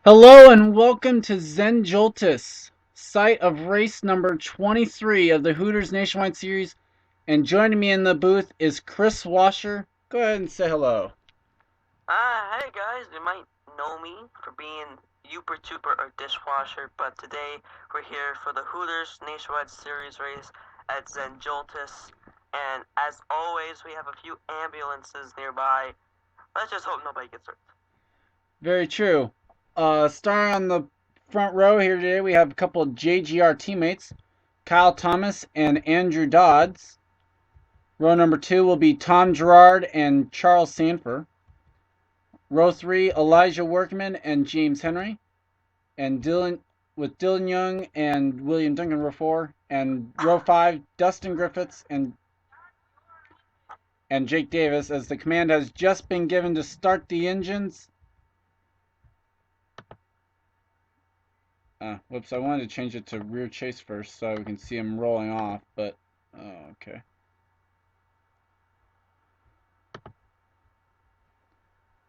Hello and welcome to Zen Joltis, site of race number 23 of the Hooters Nationwide Series. And joining me in the booth is Kris Wascher. Go ahead and say hello. Hey guys, you might know me for being Youper Tuber or Dishwasher, but today we're here for the Hooters Nationwide Series race at Zen Joltis. And as always, we have a few ambulances nearby. Let's just hope nobody gets hurt. Very true. Starting on the front row here today, we have a couple of JGR teammates, Kyle Thomas and Andrew Dodds. Row number 2 will be Tom Gerard and Charles Sanford. Row 3, Elijah Workman and James Henry. And Dylan Young and William Duncan row 4, and row 5 Dustin Griffiths and Jake Davis, as the command has just been given to start the engines. Whoops, I wanted to change it to rear chase first so we can see him rolling off, but okay.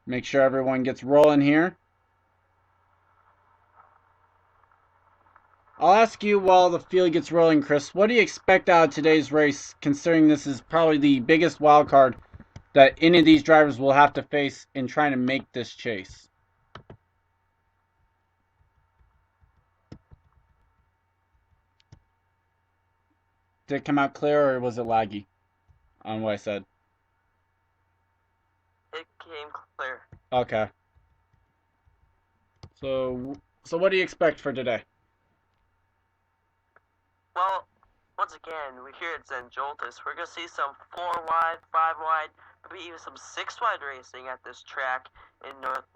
Make sure everyone gets rolling here. I'll ask you while the field gets rolling, Kris, what do you expect out of today's race, considering this is probably the biggest wild card that any of these drivers will have to face in trying to make this chase? Did it come out clear or was it laggy on what I said? It came clear. Okay. So what do you expect for today? Well, once again, we're here at Zen Joltis. We're going to see some 4 wide, 5 wide, maybe even some 6 wide racing at this track in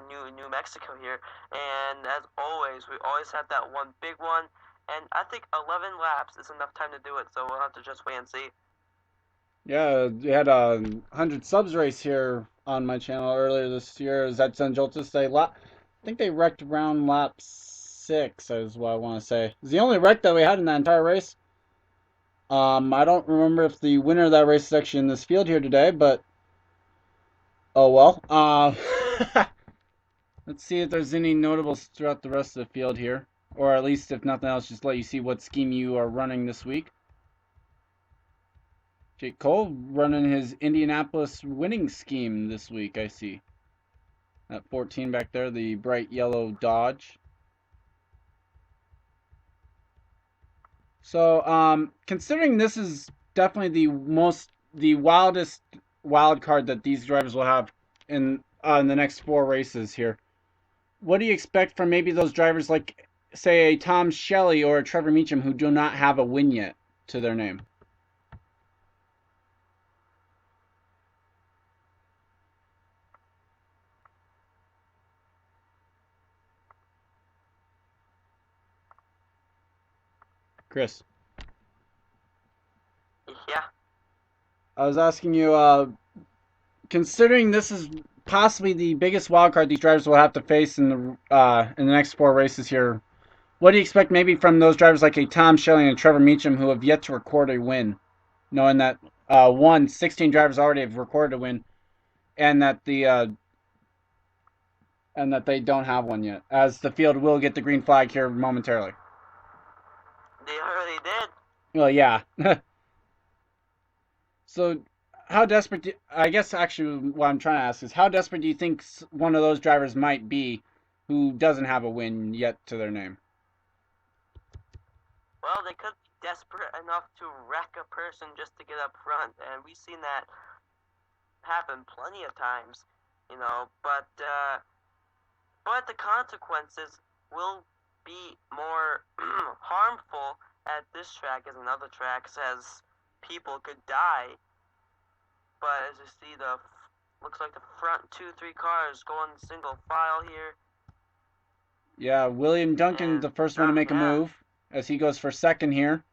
New Mexico here. And as always, we always have that one big one. And I think 11 laps is enough time to do it, so we'll have to just wait and see. Yeah, we had a 100 subs race here on my channel earlier this year. Is that Zen Joltis? I think they wrecked around lap 6, is what I want to say. It's the only wreck that we had in that entire race. I don't remember if the winner of that race is actually in this field here today, but oh well. Let's see if there's any notables throughout the rest of the field here. Or at least, if nothing else, just let you see what scheme you are running this week. Jake Cole running his Indianapolis winning scheme this week, I see. That 14 back there, the bright yellow Dodge. So, considering this is definitely the wildest wild card that these drivers will have in the next 4 races here, what do you expect from maybe those drivers like, say, a Tom Shelley or a Trevor Meacham who do not have a win yet to their name? Kris, Yeah. I was asking you, considering this is possibly the biggest wild card these drivers will have to face in the next 4 races here, what do you expect maybe from those drivers like a Tom Shelley and a Trevor Meacham who have yet to record a win, knowing that 16 drivers already have recorded a win, and that they don't have one yet, as the field will get the green flag here momentarily. They already did. Well, yeah. So, how desperate? I guess actually, what I'm trying to ask is, how desperate do you think one of those drivers might be, who doesn't have a win yet to their name? Well, they could be desperate enough to wreck a person just to get up front, and we've seen that happen plenty of times, but the consequences will be more harmful at this track as in other tracks, as people could die. But as you see, looks like the front 2-3 cars going single file here. Yeah, William Duncan, And the first one to make a yeah, move, as he goes for second here.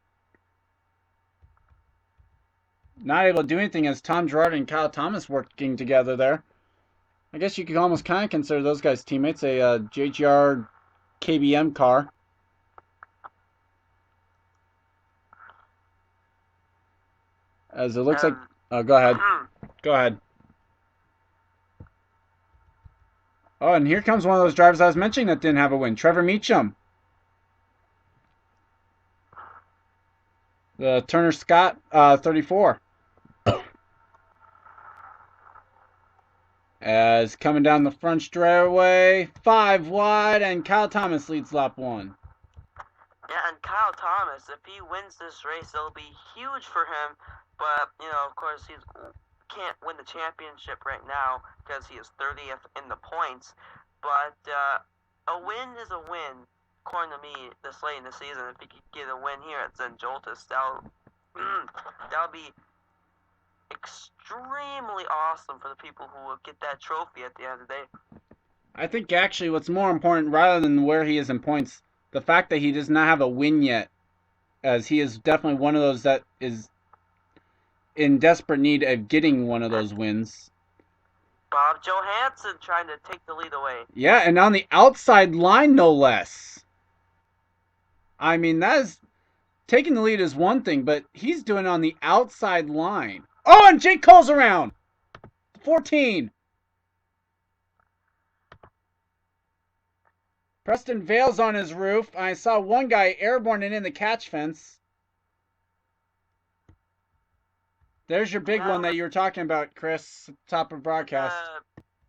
Not able to do anything as Tom Gerard and Kyle Thomas working together there. I guess you could almost kind of consider those guys teammates. A JGR KBM car. As it looks like. um, Oh, go ahead. Go ahead. Oh, and here comes one of those drivers I was mentioning that didn't have a win. Trevor Meacham. The Turner Scott 34. As coming down the front straightaway, 5 wide, and Kyle Thomas leads lap 1. Yeah, and Kyle Thomas, if he wins this race, it'll be huge for him. But, of course, he can't win the championship right now because he is 30th in the points. But a win is a win, according to me, this late in the season. If he could get a win here at Zen Joltis, that'll be extremely awesome for the people who will get that trophy at the end of the day. I think actually what's more important, rather than where he is in points, the fact that he does not have a win yet, as he is definitely one of those that is in desperate need of getting one of those wins. Bob Johansson trying to take the lead away. Yeah, and on the outside line, no less. I mean, that is taking the lead is one thing, but he's doing it on the outside line. Oh, and Jake Cole's around. 14. Preston Vale's on his roof. I saw one guy airborne and in the catch fence. There's your big one that you were talking about, Chris, top of broadcast.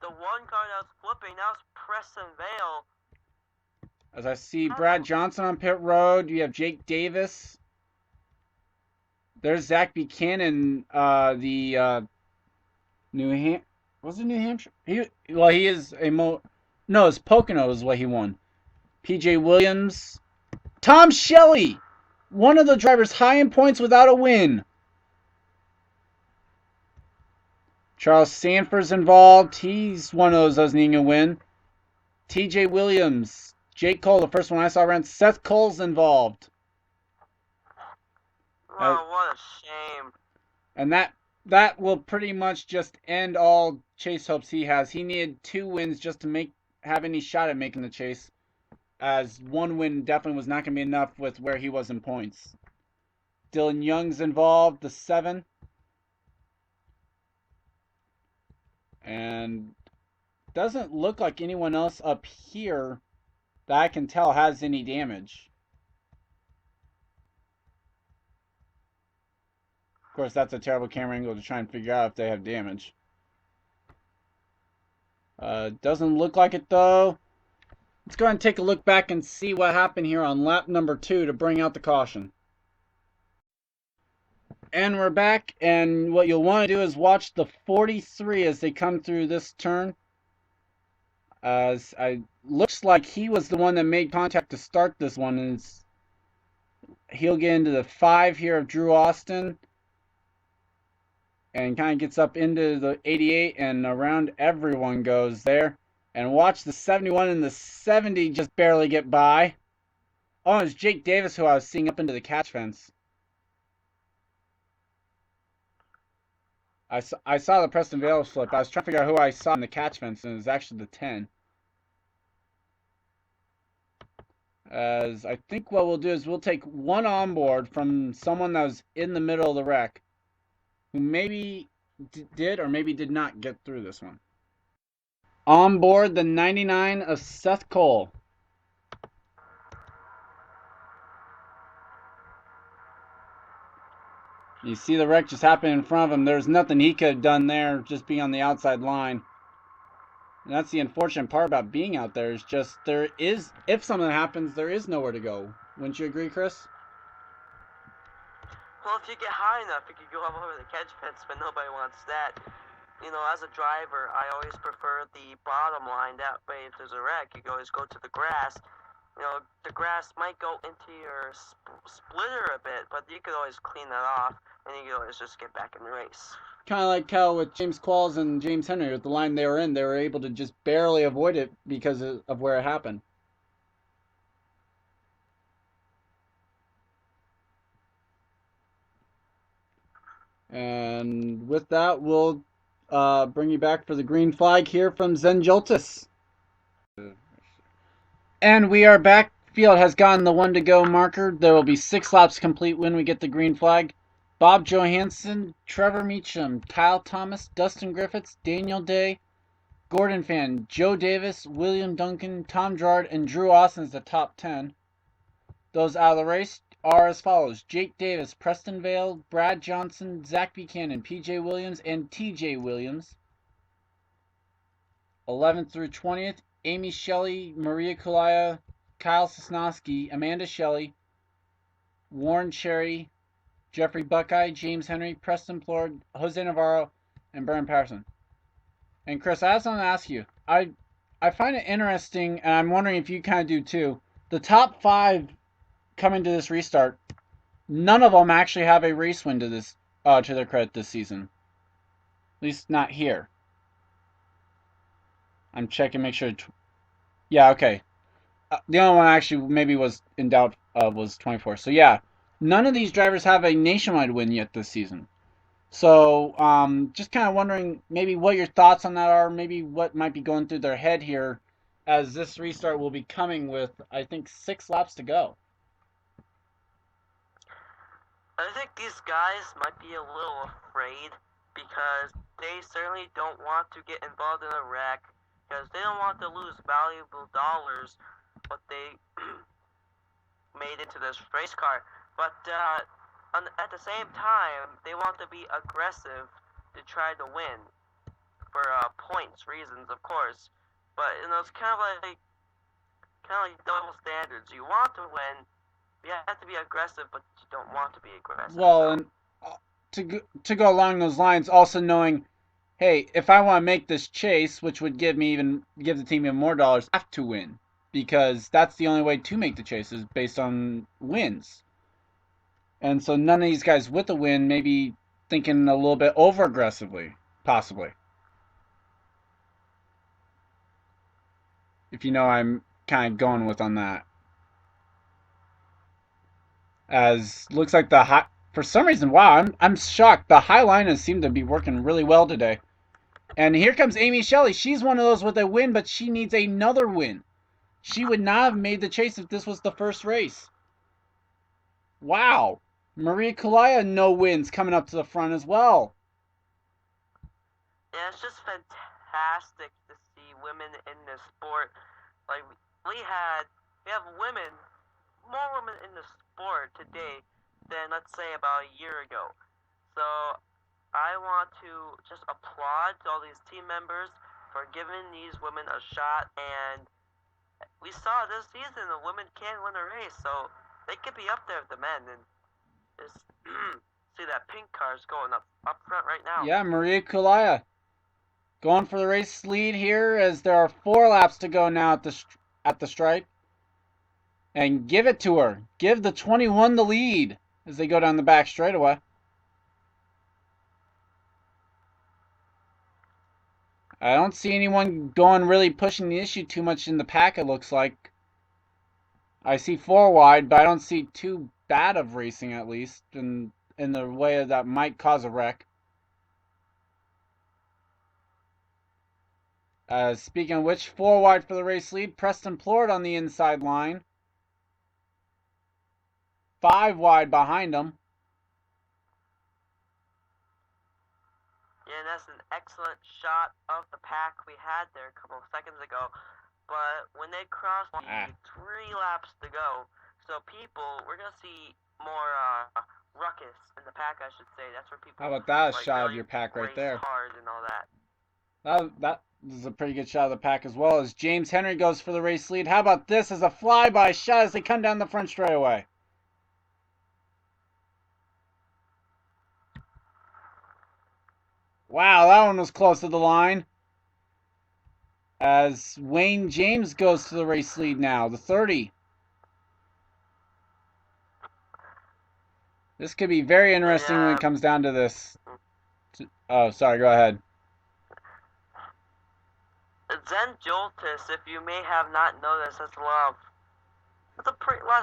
The one car that was flipping, that was Preston Vale. As I see Brad Johnson on pit road, you have Jake Davis. There's Zach Buchanan, the New Hampshire. Was it New Hampshire? He is a no, it's Pocono is what he won. PJ Williams, Tom Shelley, one of the drivers high in points without a win. Charles Sanford's involved. He's one of those that doesn't even a win. TJ Williams, Jake Cole, the first one I saw around. Seth Cole's involved. Oh, what a shame. And that will pretty much just end all chase hopes he has. He needed 2 wins just to have any shot at making the chase, as 1 win definitely was not going to be enough with where he was in points. Dylan Young's involved, the 7. And doesn't look like anyone else up here that I can tell has any damage. Of course, that's a terrible camera angle to try and figure out if they have damage. Doesn't look like it though. Let's go ahead and take a look back and see what happened here on lap number 2 to bring out the caution. And we're back, and what you'll want to do is watch the 43 as they come through this turn. As looks like he was the one that made contact to start this one, and he'll get into the 5 here of Drew Austin, and kind of gets up into the 88, and around everyone goes there. And watch the 71 and the 70 just barely get by. Oh, it's Jake Davis who I was seeing up into the catch fence. I saw the Preston Vale flip. I was trying to figure out who I saw in the catch fence, and it was actually the 10. As I think what we'll do is we'll take one onboard from someone that was in the middle of the wreck, who maybe did or maybe did not get through this one. Onboard the 99 of Seth Cole. You see the wreck just happen in front of him. There's nothing he could have done there, just being on the outside line. And that's the unfortunate part about being out there, is just if something happens, there is nowhere to go. Wouldn't you agree, Chris? Well, if you get high enough, you can go up over the catch fence, but nobody wants that. As a driver, I always prefer the bottom line. That way, if there's a wreck, you can always go to the grass. The grass might go into your splitter a bit, but you could always clean that off, and you can always just get back in the race. Kind of like how with James Qualls and James Henry, with the line they were in, they were able to just barely avoid it because of where it happened. And with that, we'll bring you back for the green flag here from Zen Joltis. And we are back. Field has gotten the 1 to go marker. There will be 6 laps complete when we get the green flag. Bob Johansson, Trevor Meacham, Kyle Thomas, Dustin Griffiths, Daniel Day, Gordon fan, Joe Davis, William Duncan, Tom Gerard, and Drew Austin is the top 10. Those out of the race are as follows: Jake Davis, Preston Vale, Brad Johnson, Zach Buchanan, PJ Williams, and TJ Williams. 11th through 20th, Amy Shelley, Maria Kulaya, Kyle Sosnowski, Amanda Shelley, Warren Cherry, Jeffrey Buckeye, James Henry, Preston Plord, Jose Navarro, and Brian Patterson. And Chris, I also want to ask you, I find it interesting, and I'm wondering if you kind of do too, the top 5 coming to this restart, none of them actually have a race win to this to their credit this season. At least not here. I'm checking, make sure. Yeah, okay. The only one actually maybe was in doubt was 24. So yeah, none of these drivers have a nationwide win yet this season. So just kind of wondering maybe what your thoughts on that are, maybe what might be going through their head here as this restart will be coming with, I think, 6 laps to go. I think these guys might be a little afraid because they certainly don't want to get involved in a wreck, because they don't want to lose valuable dollars what they made into this race car. But at the same time, they want to be aggressive to try to win for points reasons, of course. But it's kind of like double standards. You want to win, you have to be aggressive, but you don't want to be aggressive. Well, and to go along those lines, also knowing, hey, if I want to make this chase, which would give the team even more dollars, I have to win, because that's the only way to make the chase is based on wins. And so none of these guys with a win may be thinking a little bit over aggressively, possibly. If you know I'm kind of going with on that. As looks like for some reason, wow, I'm shocked. The high liners seem to be working really well today. And here comes Amy Shelley. She's one of those with a win, but she needs another win. She would not have made the chase if this was the first race. Wow. Maria Kulaya, no wins, coming up to the front as well. Yeah, it's just fantastic to see women in this sport. Like, we have women, more women in the sport today than, let's say, about a year ago. So I want to just applaud to all these team members for giving these women a shot. And we saw this season the women can win a race, so they could be up there with the men. And just see that pink car's going up front right now. Yeah, Maria Kulaya going for the race lead here as there are 4 laps to go now at the stripe. And give it to her. Give the 21 the lead as they go down the back straightaway. I don't see anyone really pushing the issue too much in the pack, it looks like. I see 4 wide, but I don't see too bad of racing, at least, in the way that might cause a wreck. Speaking of which, 4 wide for the race lead. Preston Plord on the inside line. 5 wide behind him. Yeah, and that's an excellent shot of the pack we had there a couple of seconds ago. But when they cross 3 laps to go, so we're going to see more ruckus in the pack, I should say. That's where people... How about that like, shot really of your pack right there? Hard and all that. That is a pretty good shot of the pack as well, as James Henry goes for the race lead. How about this as a flyby shot as they come down the front straightaway? Wow, that one was close to the line. As Wayne James goes to the race lead now, the 30. This could be very interesting when it comes down to this. Oh, sorry, go ahead. Zen Joltis, if you may have not noticed, that's a lot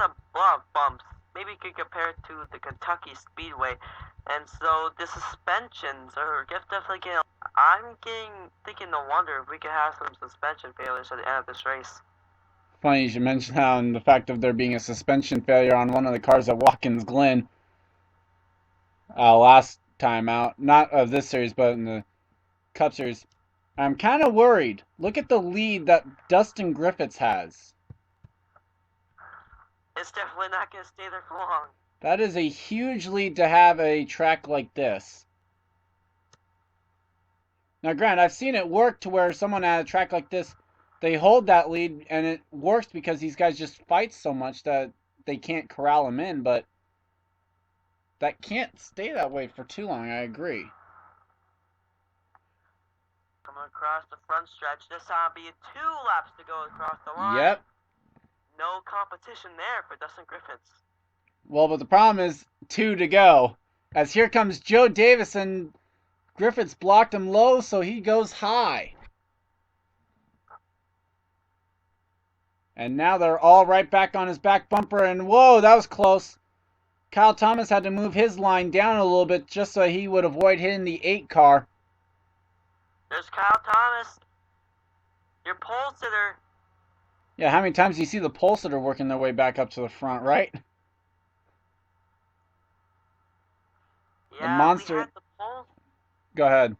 of bumps. Maybe you could compare it to the Kentucky Speedway. And so the suspensions are definitely getting... I'm thinking no wonder if we could have some suspension failures at the end of this race. Funny you should mention that, and the fact of there being a suspension failure on one of the cars at Watkins Glen last time out. Not of this series, but in the Cup Series. I'm kind of worried. Look at the lead that Dustin Griffiths has. It's definitely not going to stay there for long. That is a huge lead to have a track like this. Now, granted, I've seen it work to where someone at a track like this, they hold that lead, and it works because these guys just fight so much that they can't corral them in, but that can't stay that way for too long, I agree. Coming across the front stretch, this time be 2 laps to go across the line. Yep. No competition there for Dustin Griffiths. Well, but the problem is 2 to go. As here comes Joe Davis, and Griffiths blocked him low, so he goes high. And now they're all right back on his back bumper, and whoa, that was close. Kyle Thomas had to move his line down a little bit just so he would avoid hitting the 8 car. There's Kyle Thomas, your pole sitter. Yeah, how many times do you see the pole sitter working their way back up to the front, right? Yeah, the monster. we had the pole. Go ahead.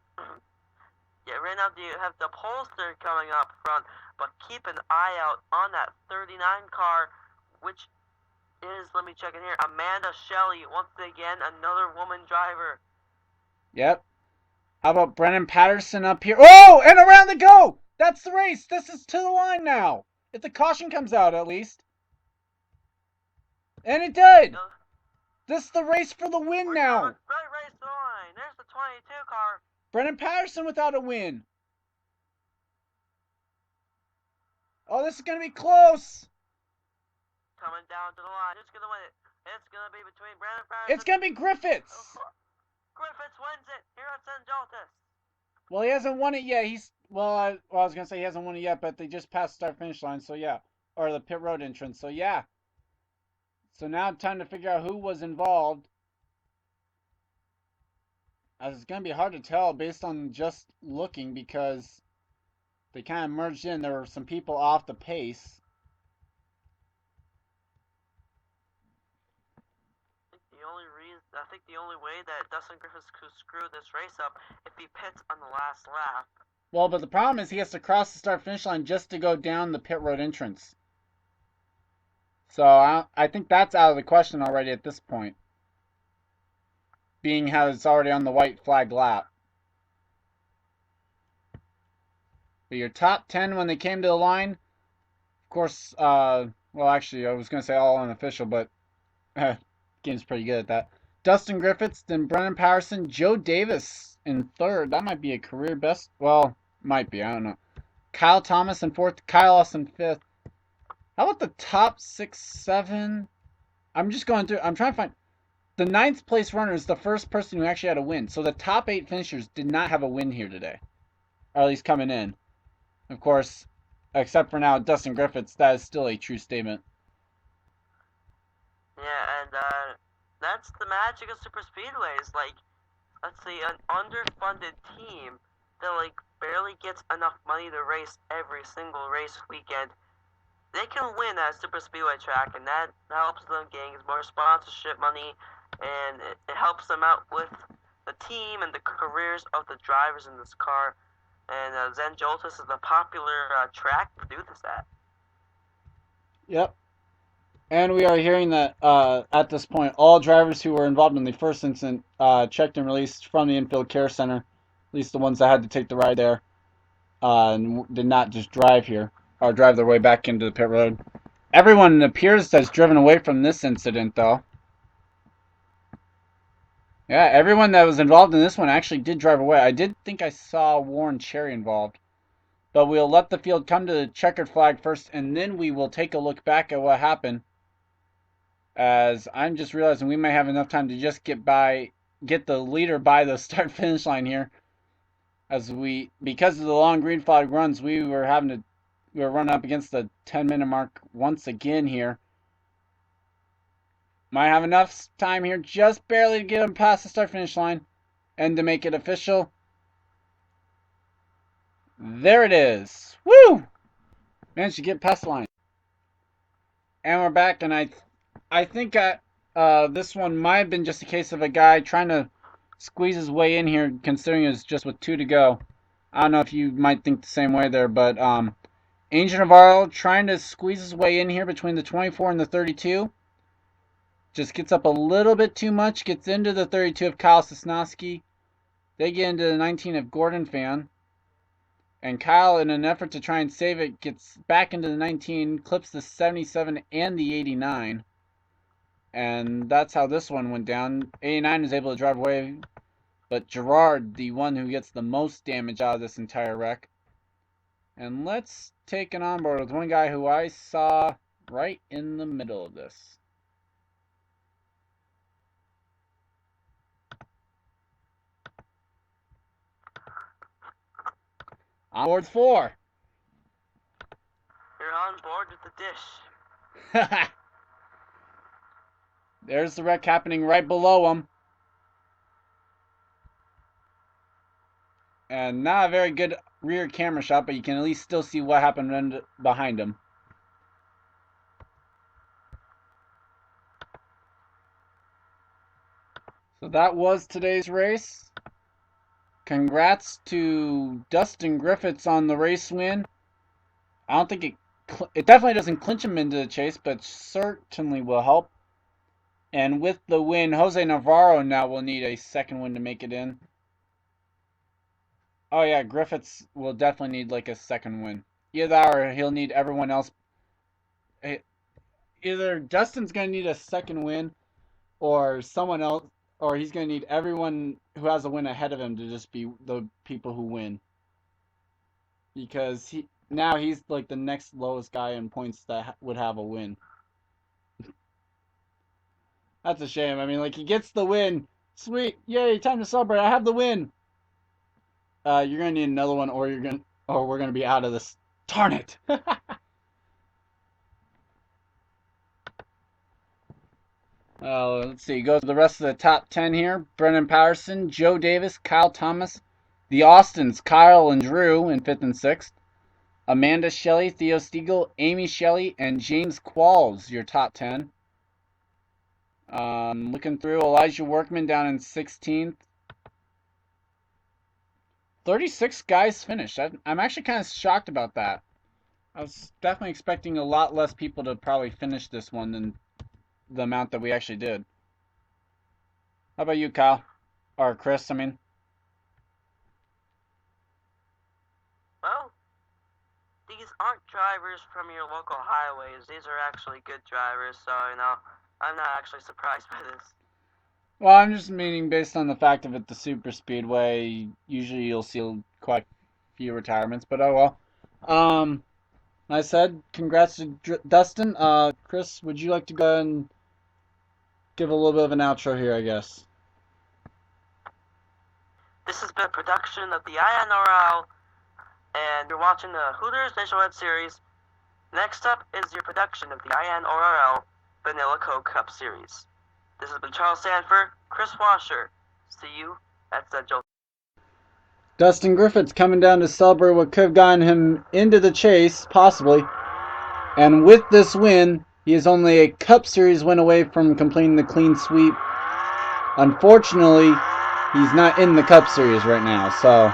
Yeah, right now you have the pole sitter coming up front, but keep an eye out on that 39 car, which is, let me check in here, Amanda Shelley, once again, another woman driver. Yep. How about Brennan Patterson up here? Oh, and around the go! That's the race. This is to the line now. If the caution comes out, at least. And it did. This is the race for the win now. Right race to the line. There's the 22 car. Brennan Patterson without a win. Oh, this is going to be close. Coming down to the line. Who's going to win it? It's going to be between Brennan Patterson. It's going to be Griffiths. Griffiths wins it here at Zen Joltis. Well, he hasn't won it yet. I was going to say he hasn't won it yet, but they just passed the start-finish line, so yeah. Or the pit road entrance, so yeah. So now time to figure out who was involved. As it's going to be hard to tell based on just looking because they kind of merged in. There were some people off the pace. I think the only way that Dustin Griffiths could screw this race up if he pits on the last lap. Well, but the problem is he has to cross the start-finish line just to go down the pit road entrance. So I think that's out of the question already at this point. Being how it's already on the white flag lap. But your top 10 when they came to the line, of course, well, actually, I was going to say all unofficial, but game's pretty good at that. Dustin Griffiths, then Brennan Patterson, Joe Davis in third. That might be a career best. Well, might be. I don't know. Kyle Thomas in fourth. Kyle Austin fifth. How about the top 6, 7? I'm just going through. I'm trying to find. The 9th place runner is the first person who actually had a win. So the top 8 finishers did not have a win here today. Or at least coming in. Of course, except for now, Dustin Griffiths, that is still a true statement. Yeah, and that's the magic of super speedways. Like, let's see, an underfunded team that like barely gets enough money to race every single race weekend, they can win at a super speedway track, and that helps them gain more sponsorship money, and it helps them out with the team and the careers of the drivers in this car. And Zen Joltis is a popular track to do this at. Yep. And we are hearing that at this point, all drivers who were involved in the first incident checked and released from the infield care center, at least the ones that had to take the ride there, and did not just drive here or drive their way back into the pit road. Everyone appears to have driven away from this incident, though. Yeah, everyone that was involved in this one actually did drive away. I did think I saw Warren Cherry involved. But we'll let the field come to the checkered flag first, and then we will take a look back at what happened. As I'm just realizing we may have enough time to just get the leader by the start-finish line here. As because of the long green flag runs, we were running up against the 10-minute mark once again here. Might have enough time here, just barely to get him past the start-finish line, and to make it official. There it is. Woo! Managed to get past the line. And we're back, and I think this one might have been just a case of a guy trying to squeeze his way in here, considering it's just with 2 to go. I don't know if you might think the same way there, but Angel Navarro trying to squeeze his way in here between the 24 and the 32. Just gets up a little bit too much, gets into the 32 of Kyle Sosnowski. They get into the 19 of Gordon Fan. And Kyle, in an effort to try and save it, gets back into the 19, clips the 77 and the 89. And that's how this one went down. 89 is able to drive away, but Gerard, the one who gets the most damage out of this entire wreck. And let's take an onboard with one guy who I saw right in the middle of this. Onboard 4. You're on board with the dish. There's the wreck happening right below him. And not a very good rear camera shot, but you can at least still see what happened behind him. So that was today's race. Congrats to Dustin Griffiths on the race win. I don't think it definitely doesn't clinch him into the chase, but certainly will help. And with the win, Jose Navarro now will need a second win to make it in. Oh yeah, Griffiths will definitely need like a second win. Either that or he'll need everyone else. Either Dustin's going to need a second win or someone else, or he's going to need everyone who has a win ahead of him to just be the people who win. Because now he's like the next lowest guy in points that would have a win. That's a shame. I mean, like, he gets the win. Sweet. Yay, time to celebrate. I have the win. You're going to need another one, or we're going to be out of this. Darn it. Let's see. Go to the rest of the top 10 here. Brendan Patterson, Joe Davis, Kyle Thomas, the Austins, Kyle and Drew in 5th and 6th. Amanda Shelley, Theo Stiegel, Amy Shelley, and James Qualls, your top 10. Looking through, Elijah Workman down in 16th. 36 guys finished. I'm actually kind of shocked about that. I was definitely expecting a lot less people to probably finish this one than the amount that we actually did. How about you, Kyle? Or Chris, I mean. Well, these aren't drivers from your local highways. These are actually good drivers, so, I'm not actually surprised by this. Well, I'm just meaning based on the fact of it, the super speedway, usually you'll see quite a few retirements, but oh well. Like I said, congrats to Dustin. Chris, would you like to go and give a little bit of an outro here, I guess? This has been a production of the INRL, and you're watching the Hooters Nationwide Series. Next up is your production of the INRL Vanilla Coke Cup Series. This has been Charles Sanford, Kris Wascher. See you at Zen Joltis. Dustin Griffiths coming down to celebrate what could have gotten him into the chase, possibly. And with this win, he is only a Cup Series win away from completing the clean sweep. Unfortunately, he's not in the Cup Series right now, so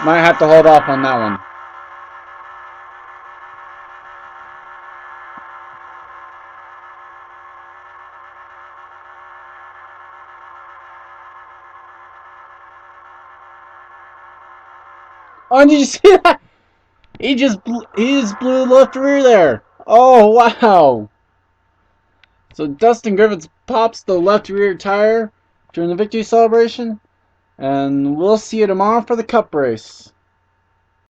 might have to hold off on that one. Oh, did you see that? He just blew left rear there. Oh, wow. So Dustin Griffiths pops the left rear tire during the victory celebration. And we'll see you tomorrow for the Cup race.